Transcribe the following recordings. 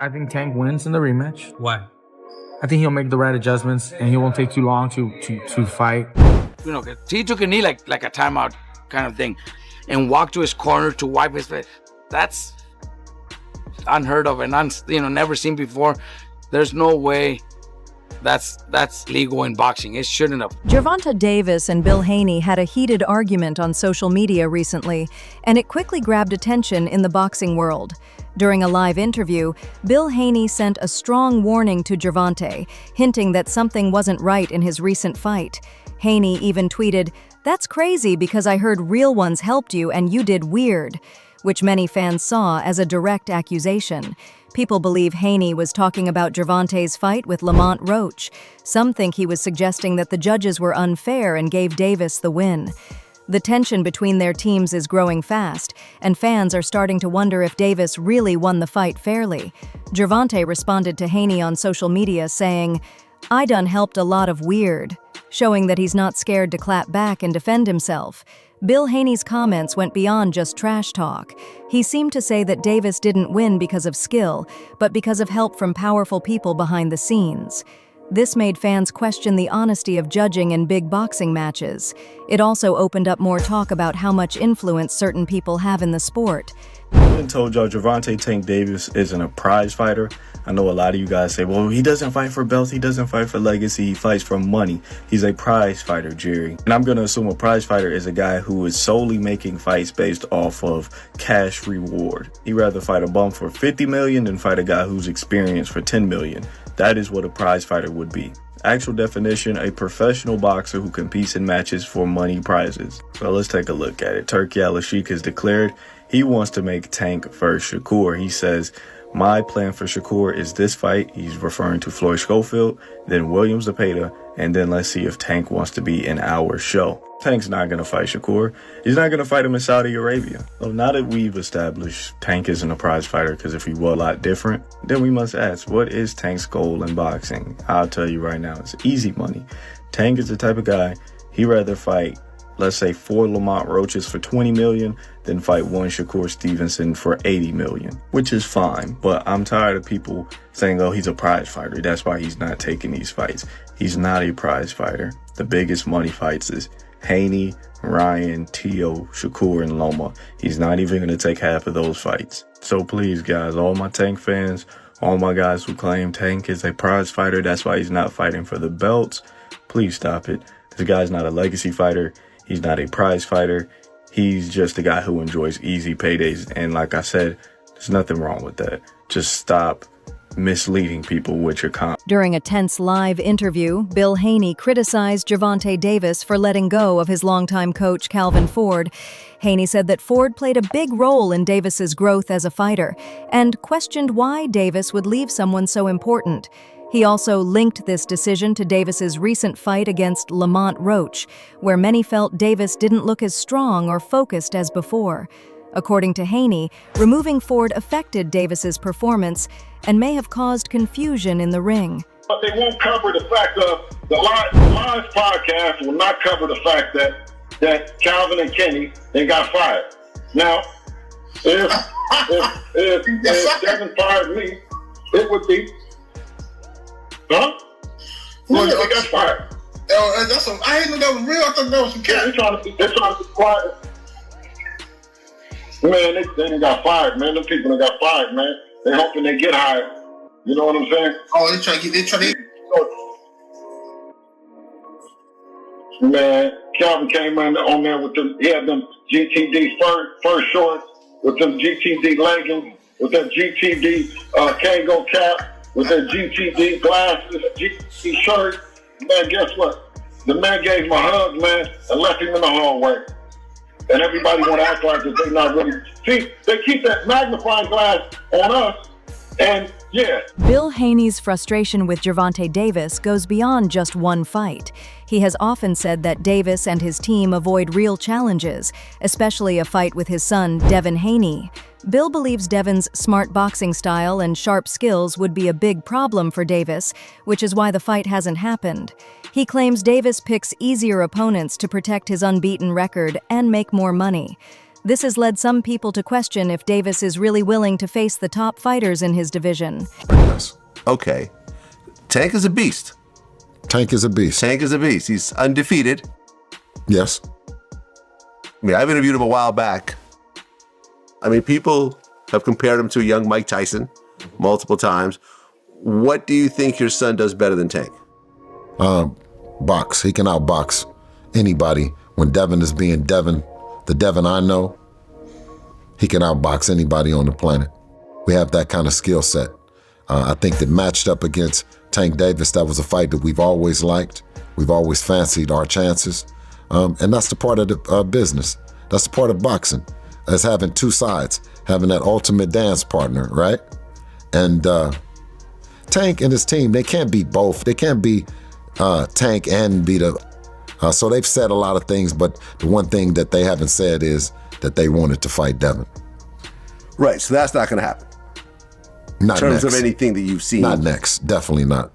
I think Tank wins in the rematch. Why? I think he'll make the right adjustments, and he won't take too long to fight. You know, he took a knee like a timeout kind of thing, and walked to his corner to wipe his face. That's unheard of and never seen before. There's no way that's legal in boxing. It shouldn't have. Gervonta Davis and Bill Haney had a heated argument on social media recently, and it quickly grabbed attention in the boxing world. During a live interview, Bill Haney sent a strong warning to Gervonta, hinting that something wasn't right in his recent fight. Haney even tweeted, "That's crazy because I heard real ones helped you and you did weird," which many fans saw as a direct accusation. People believe Haney was talking about Gervonta's fight with Lamont Roach. Some think he was suggesting that the judges were unfair and gave Davis the win. The tension between their teams is growing fast, and fans are starting to wonder if Davis really won the fight fairly. Gervonta responded to Haney on social media saying, "I done helped a lot of weird," showing that he's not scared to clap back and defend himself. Bill Haney's comments went beyond just trash talk. He seemed to say that Davis didn't win because of skill, but because of help from powerful people behind the scenes. This made fans question the honesty of judging in big boxing matches. It also opened up more talk about how much influence certain people have in the sport. I told y'all Gervonta Tank Davis isn't a prize fighter. I know a lot of you guys say, well, he doesn't fight for belts, he doesn't fight for legacy, he fights for money. He's a prize fighter, Jerry. And I'm going to assume a prize fighter is a guy who is solely making fights based off of cash reward. He'd rather fight a bum for $50 million than fight a guy who's experienced for $10 million. That is what a prize fighter would be. Actual definition, a professional boxer who competes in matches for money prizes. So let's take a look at it. Turki Al-Sheikh has declared he wants to make Tank versus Shakur. He says, "My plan for Shakur is this fight." He's referring to Floyd Schofield, then Williams Zepeda, and then let's see if Tank wants to be in our show. Tank's not going to fight Shakur. He's not going to fight him in Saudi Arabia. So now that we've established Tank isn't a prize fighter, because if he were a lot different, then we must ask, what is Tank's goal in boxing? I'll tell you right now, it's easy money. Tank is the type of guy, he'd rather fight, let's say, 4 Lamont Roaches for $20 million than fight 1 Shakur Stevenson for $80 million, which is fine. But I'm tired of people saying, oh, he's a prize fighter. That's why he's not taking these fights. He's not a prize fighter. The biggest money fights is Haney, Ryan, Tio, Shakur, and Loma. He's not even going to take half of those fights. So please, guys, all my Tank fans, all my guys who claim Tank is a prize fighter, that's why he's not fighting for the belts, please stop it. This guy's not a legacy fighter. He's not a prize fighter. He's just a guy who enjoys easy paydays. And like I said, there's nothing wrong with that. Just stop misleading people with your comments. During a tense live interview, Bill Haney criticized Gervonta Davis for letting go of his longtime coach Calvin Ford. Haney said that Ford played a big role in Davis's growth as a fighter and questioned why Davis would leave someone so important. He also linked this decision to Davis's recent fight against Lamont Roach, where many felt Davis didn't look as strong or focused as before. According to Haney, removing Ford affected Davis's performance and may have caused confusion in the ring. But they won't cover the fact of the live podcast will not cover the fact that Calvin and Kenny they got fired. Now, if Devin fired me, it would be, huh? Well, they got fired. I didn't know that was real. I thought that was some cat. They're trying to be quiet. Man, they done got fired, man. Them people that got fired, man. They hoping they get hired. You know what I'm saying? Oh, they trying to get. Man, Calvin came in on there with them. He had them GTD fur shorts, with them GTD leggings, with that GTD Kango cap, with that GTD glasses, GTD shirt. Man, guess what? The man gave him a hug, man, and left him in the hallway. And everybody want to act like that they're not really. See, they keep that magnifying glass on us, and yeah. Bill Haney's frustration with Gervonta Davis goes beyond just one fight. He has often said that Davis and his team avoid real challenges, especially a fight with his son, Devin Haney. Bill believes Devon's smart boxing style and sharp skills would be a big problem for Davis, which is why the fight hasn't happened. He claims Davis picks easier opponents to protect his unbeaten record and make more money. This has led some people to question if Davis is really willing to face the top fighters in his division. Yes. Okay. Tank is a beast. Tank is a beast. Tank is a beast. He's undefeated. Yes. I mean, I've interviewed him a while back. I mean, people have compared him to a young Mike Tyson multiple times. What do you think your son does better than Tank? Box. He can outbox anybody. When Devon is being Devon, the Devon I know, he can outbox anybody on the planet. We have that kind of skill set. I think that matched up against Tank Davis, that was a fight that we've always liked. We've always fancied our chances. And that's the part of the business. That's the part of boxing. As having two sides, having that ultimate dance partner, right? And Tank and his team, they can't be both. They can't be Tank and be the... so they've said a lot of things, but the one thing that they haven't said is that they wanted to fight Devon. Right, so that's not going to happen. Not in terms next. of anything that you've seen. Not next, definitely not.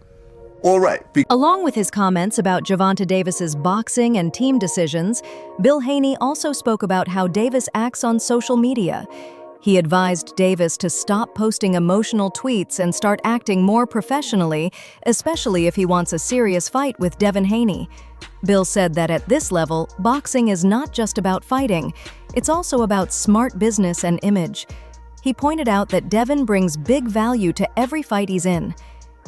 All right. Along with his comments about Gervonta Davis's boxing and team decisions, Bill Haney also spoke about how Davis acts on social media. He advised Davis to stop posting emotional tweets and start acting more professionally, especially if he wants a serious fight with Devin Haney. Bill said that at this level, boxing is not just about fighting, it's also about smart business and image. He pointed out that Devin brings big value to every fight he's in.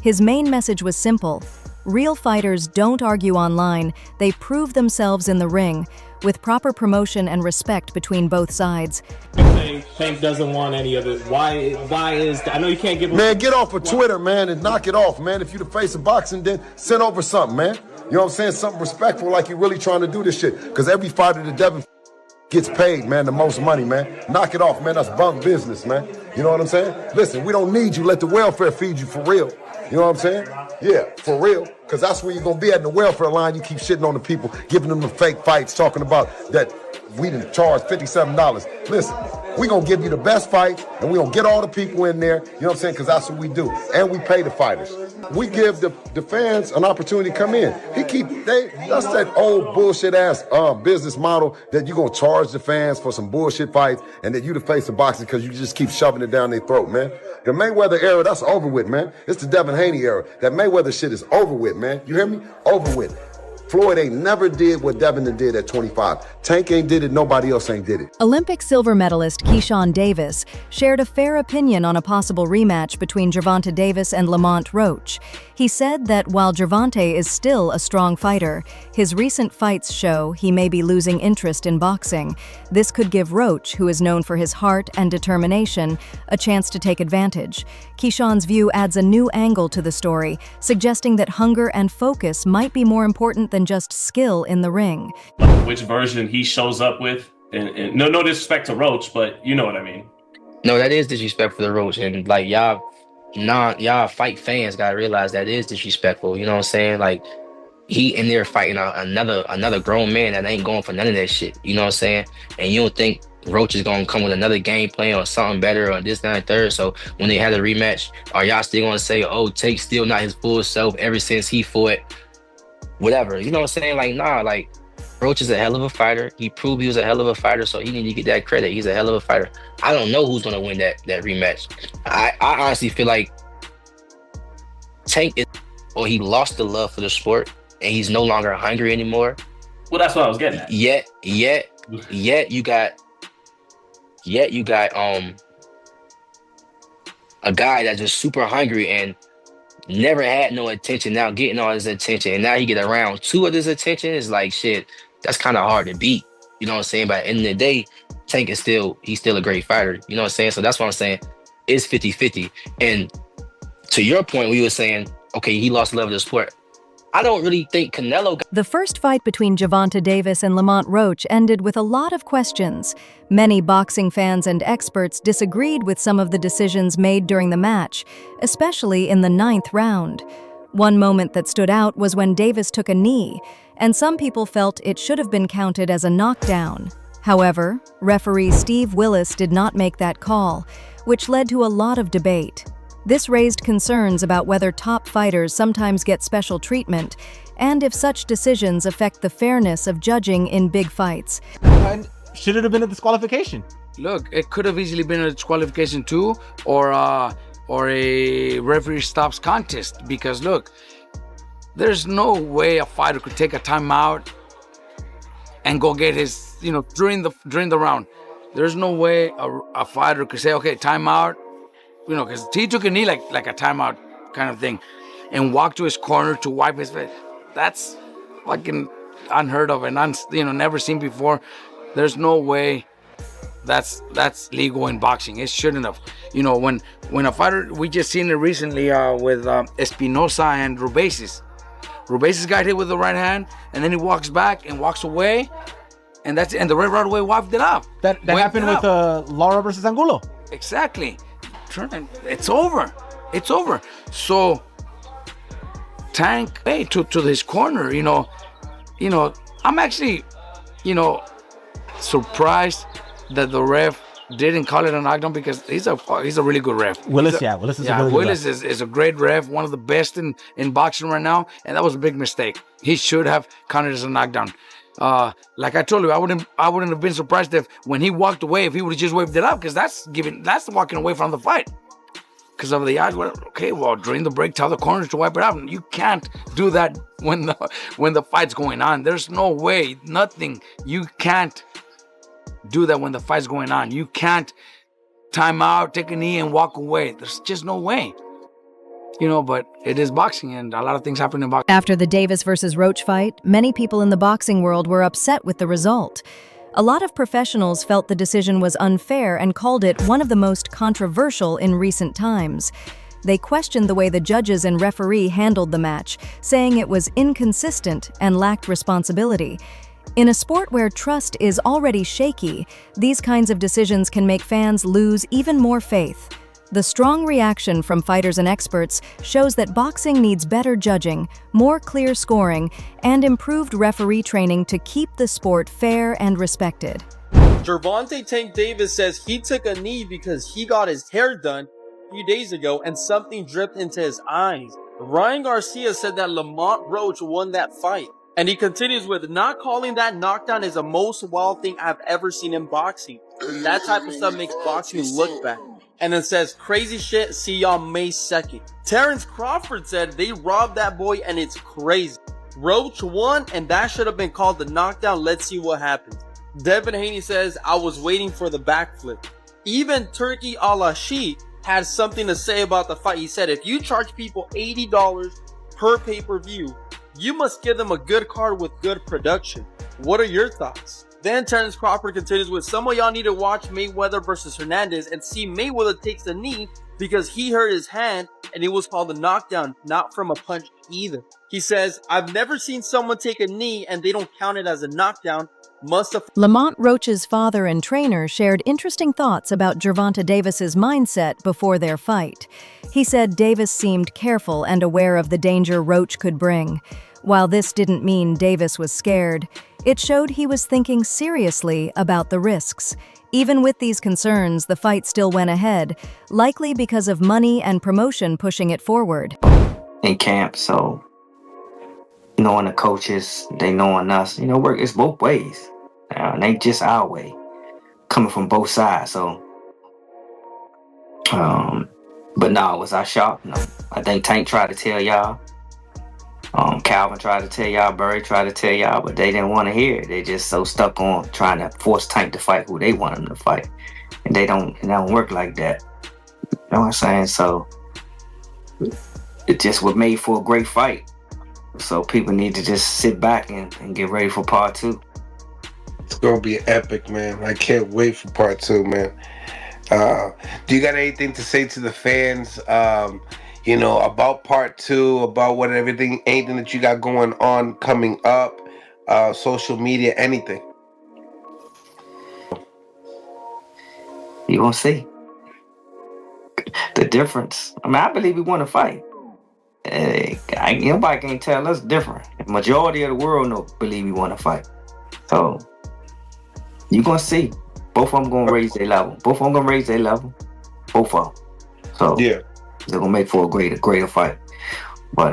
His main message was simple: real fighters don't argue online, they prove themselves in the ring, with proper promotion and respect between both sides. Tank doesn't want any of it. Why is that? I know you can't give him... Man, get off of Twitter, man, and knock it off, man. If you the face of boxing, then send over something, man. You know what I'm saying? Something respectful, like you're really trying to do this shit. Because every fighter that Devin gets paid, man, the most money, man. Knock it off, man. That's bunk business, man. You know what I'm saying? Listen, we don't need you. Let the welfare feed you for real. You know what I'm saying? Yeah, for real. Because that's where you're going to be at in the welfare line. You keep shitting on the people, giving them the fake fights, talking about that we didn't charge $57. Listen, we're going to give you the best fight, and we're going to get all the people in there, you know what I'm saying, because that's what we do. And we pay the fighters. We give the fans an opportunity to come in. That's that old bullshit-ass business model that you're going to charge the fans for some bullshit fights and that you the face of boxing because you just keep shoving it down their throat, man. The Mayweather era, that's over with, man. It's the Devin Haney era. That Mayweather shit is over with, man. You hear me? Over with. Floyd ain't never did what Devin did at 25. Tank ain't did it, nobody else ain't did it. Olympic silver medalist Keyshawn Davis shared a fair opinion on a possible rematch between Gervonta Davis and Lamont Roach. He said that while Gervonta is still a strong fighter, his recent fights show he may be losing interest in boxing. This could give Roach, who is known for his heart and determination, a chance to take advantage. Keyshawn's view adds a new angle to the story, suggesting that hunger and focus might be more important than just skill in the ring. Which version he shows up with, and no disrespect to Roach, but you know what I mean. No, that is disrespectful for the Roach, and like y'all fight fans gotta realize that is disrespectful. You know what I'm saying? Like he in there fighting another grown man that ain't going for none of that shit. You know what I'm saying? And you don't think Roach is gonna come with another game plan or something better or this, that, and third. So when they had a rematch, are y'all still gonna say, oh, Take's still not his full self ever since he fought whatever? You know what I'm saying? Like, nah, like Roach is a hell of a fighter. He proved he was a hell of a fighter, so he need to get that credit. He's a hell of a fighter. I don't know who's gonna win that rematch. I honestly feel like Tank is, or he lost the love for the sport and he's no longer hungry anymore. Well, that's what I was getting at. Yet you got a guy that's just super hungry and never had no attention, now getting all his attention, and now he get around two of his attention. Is like, shit, that's kind of hard to beat. You know what I'm saying? But at the end of the day, Tank is still a great fighter. You know what I'm saying? So that's what I'm saying. It's 50-50. And to your point, we were saying, okay, he lost love of the sport. I don't really think Canelo... The first fight between Gervonta Davis and Lamont Roach ended with a lot of questions. Many boxing fans and experts disagreed with some of the decisions made during the match, especially in the 9th round. One moment that stood out was when Davis took a knee, and some people felt it should have been counted as a knockdown. However, referee Steve Willis did not make that call, which led to a lot of debate. This raised concerns about whether top fighters sometimes get special treatment, and if such decisions affect the fairness of judging in big fights. And should it have been a disqualification? Look, it could have easily been a disqualification too, or a referee stops contest, because look, there's no way a fighter could take a timeout and go get his, during the round. There's no way a fighter could say, okay, timeout, because he took a knee like a timeout kind of thing, and walk to his corner to wipe his face. That's fucking unheard of and never seen before. There's no way that's legal in boxing. It shouldn't have. When a fighter, we just seen it recently with Espinosa and Rubesis. Rubesis got hit with the right hand, and then he walks back and walks away, and the red right away wiped it up. That happened with Lara versus Angulo. Exactly. It's over. It's over. So Tank, hey, to his corner. I'm actually, surprised that the ref didn't call it a knockdown, because he's a really good ref. Willis is a really good ref. Willis is a great ref, one of the best in boxing right now, and that was a big mistake. He should have counted as a knockdown. Like I told you, I wouldn't have been surprised if when he walked away, if he would have just waved it up, because that's walking away from the fight. Because of the odds, okay, well, during the break, tell the corners to wipe it out. You can't do that when the fight's going on. There's no way, nothing. You can't do that when the fight's going on. You can't time out, take a knee, and walk away. There's just no way. But it is boxing, and a lot of things happen in boxing. After the Davis versus Roach fight, many people in the boxing world were upset with the result. A lot of professionals felt the decision was unfair and called it one of the most controversial in recent times. They questioned the way the judges and referee handled the match, saying it was inconsistent and lacked responsibility. In a sport where trust is already shaky, these kinds of decisions can make fans lose even more faith. The strong reaction from fighters and experts shows that boxing needs better judging, more clear scoring, and improved referee training to keep the sport fair and respected. Gervonta Tank Davis says he took a knee because he got his hair done a few days ago and something dripped into his eyes. Ryan Garcia said that Lamont Roach won that fight. And he continues with, not calling that knockdown is the most wild thing I've ever seen in boxing. That type of stuff makes boxing look bad. And then says, crazy shit, see y'all May 2nd. Terrence Crawford said they robbed that boy and it's crazy. Roach won and that should have been called the knockdown. Let's see what happens. Devin Haney says, I was waiting for the backflip. Even Turkey Alashi had something to say about the fight. He said, if you charge people $80 per pay-per-view, you must give them a good card with good production. What are your thoughts? Then Terrence Crawford continues with, some of y'all need to watch Mayweather versus Hernandez and see Mayweather takes the knee because he hurt his hand and it was called a knockdown, not from a punch either. He says, I've never seen someone take a knee and they don't count it as a knockdown. Lamont Roach's father and trainer shared interesting thoughts about Gervonta Davis's mindset before their fight. He said Davis seemed careful and aware of the danger Roach could bring. While this didn't mean Davis was scared, it showed he was thinking seriously about the risks. Even with these concerns, the fight still went ahead, likely because of money and promotion pushing it forward. In camp, so knowing the coaches, they knowing us, it's both ways. It ain't just our way, coming from both sides. So, but no, was I shocked? No. I think Tank tried to tell y'all. Calvin tried to tell y'all, Burry tried to tell y'all, but they didn't want to hear it. They just so stuck on trying to force Tank to fight who they want him to fight. And it don't work like that. You know what I'm saying? So it just was made for a great fight. So people need to just sit back and get ready for part 2. It's gonna be epic, man. I can't wait for part 2, man. Do you got anything to say to the fans? About part 2, about anything that you got going on coming up, social media, anything. You gonna see the difference. I believe we want to fight. Nobody can tell us different. The majority of the world believe we want to fight. So You're gonna see. Both of them gonna raise their level. Both of them gonna raise their level. Both of them. So Yeah. they're gonna make for a greater fight. But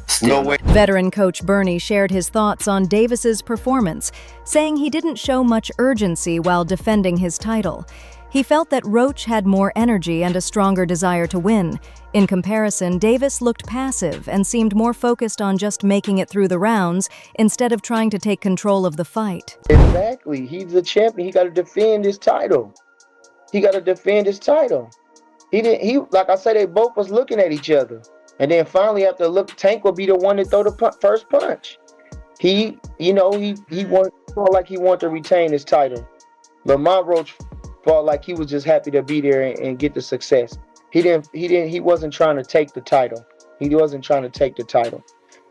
still. No way. Veteran coach Bernie shared his thoughts on Davis's performance, saying he didn't show much urgency while defending his title. He felt that Roach had more energy and a stronger desire to win. In comparison, Davis looked passive and seemed more focused on just making it through the rounds instead of trying to take control of the fight. Exactly. He's the champion. He got to defend his title. He got to defend his title. He like I said, they both was looking at each other. And then finally, after Tank will be the one to throw the first punch. He felt like he wanted to retain his title. Lamont Roach felt like he was just happy to be there and get the success. He wasn't trying to take the title. He wasn't trying to take the title.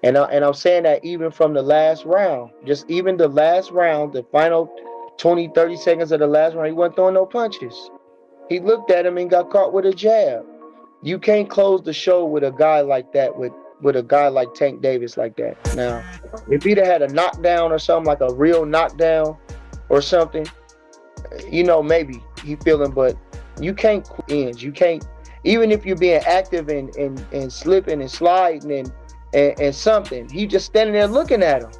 And I'm saying that even from the last round, just even the last round, the final 20, 30 seconds of the last round, he wasn't throwing no punches. He looked at him and got caught with a jab. You can't close the show with a guy like that, with a guy like Tank Davis like that. Now, if he'd have had a knockdown or something, like a real knockdown or something, maybe he feeling, but you can't ends. You can't, even if you're being active and slipping and sliding and something, he just standing there looking at him.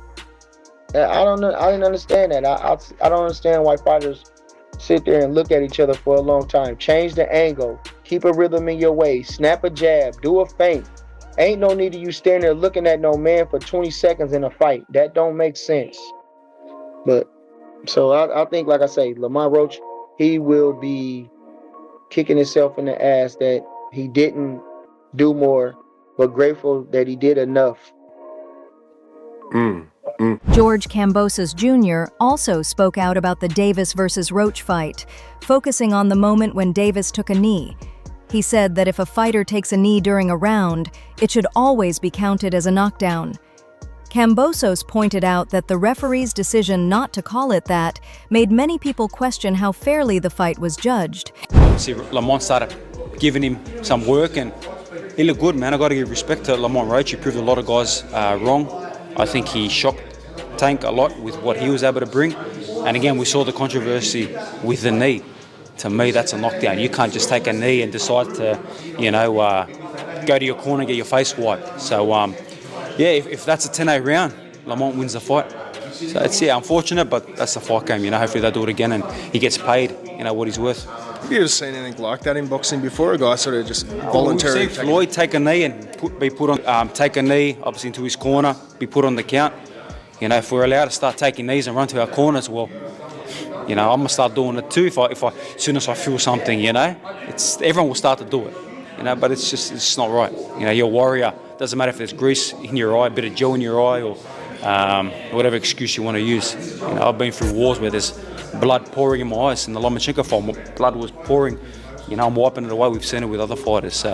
I don't know. I didn't understand that. I don't understand why fighters sit there and look at each other for a long time. Change the angle. Keep a rhythm in your way. Snap a jab. Do a feint. Ain't no need of you standing there looking at no man for 20 seconds in a fight. That don't make sense. But so I think, like I say, Lamont Roach, he will be kicking himself in the ass that he didn't do more, but grateful that he did enough. George Kambosos Jr. also spoke out about the Davis versus Roach fight, focusing on the moment when Davis took a knee. He said that if a fighter takes a knee during a round, it should always be counted as a knockdown. Kambosos pointed out that the referee's decision not to call it that made many people question how fairly the fight was judged. See, Lamont started giving him some work and he looked good, man. I got to give respect to Lamont Roach. He proved a lot of guys wrong. I think he shocked Tank a lot with what he was able to bring. And again, we saw the controversy with the knee. To me, that's a knockdown. You can't just take a knee and decide to, go to your corner and get your face wiped. So, if that's a 10-8 round, Lamont wins the fight. So it's unfortunate, but that's the fight game. Hopefully they do it again and he gets paid, what he's worth. Have you ever seen anything like that in boxing before? A guy sort of just voluntarily. We've seen Floyd take a knee and be put on, take a knee, obviously into his corner, be put on the count. If we're allowed to start taking knees and run to our corners, well, I'm gonna start doing it too. If I as soon as I feel something, everyone will start to do it. But it's not right. You're a warrior. Doesn't matter if there's grease in your eye, a bit of gel in your eye, or whatever excuse you want to use. I've been through wars where there's blood pouring in my eyes. In the Lomachenko fight, blood was pouring. I'm wiping it away. We've seen it with other fighters.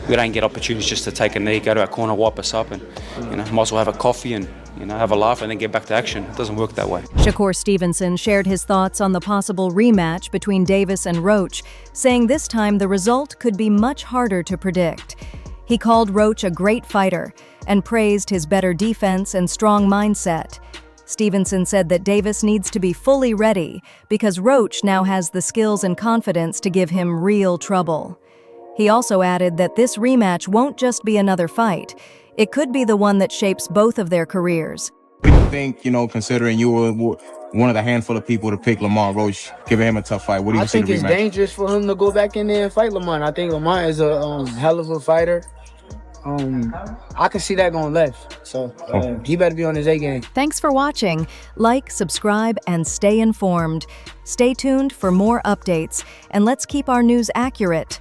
We don't get opportunities just to take a knee, go to our corner, wipe us up, and might as well have a coffee and have a laugh and then get back to action. It doesn't work that way. Shakur Stevenson shared his thoughts on the possible rematch between Davis and Roach, saying this time the result could be much harder to predict. He called Roach a great fighter and praised his better defense and strong mindset. Stevenson said that Davis needs to be fully ready because Roach now has the skills and confidence to give him real trouble. He also added that this rematch won't just be another fight. It could be the one that shapes both of their careers. People think, considering you were one of the handful of people to pick Lamont Roach, giving him a tough fight. What do you see the rematch? I think it's dangerous for him to go back in there and fight Lamont. I think Lamont is a hell of a fighter. I can see that going left. So he better be on his A game. Thanks for watching. Like, subscribe, and stay informed. Stay tuned for more updates, and let's keep our news accurate.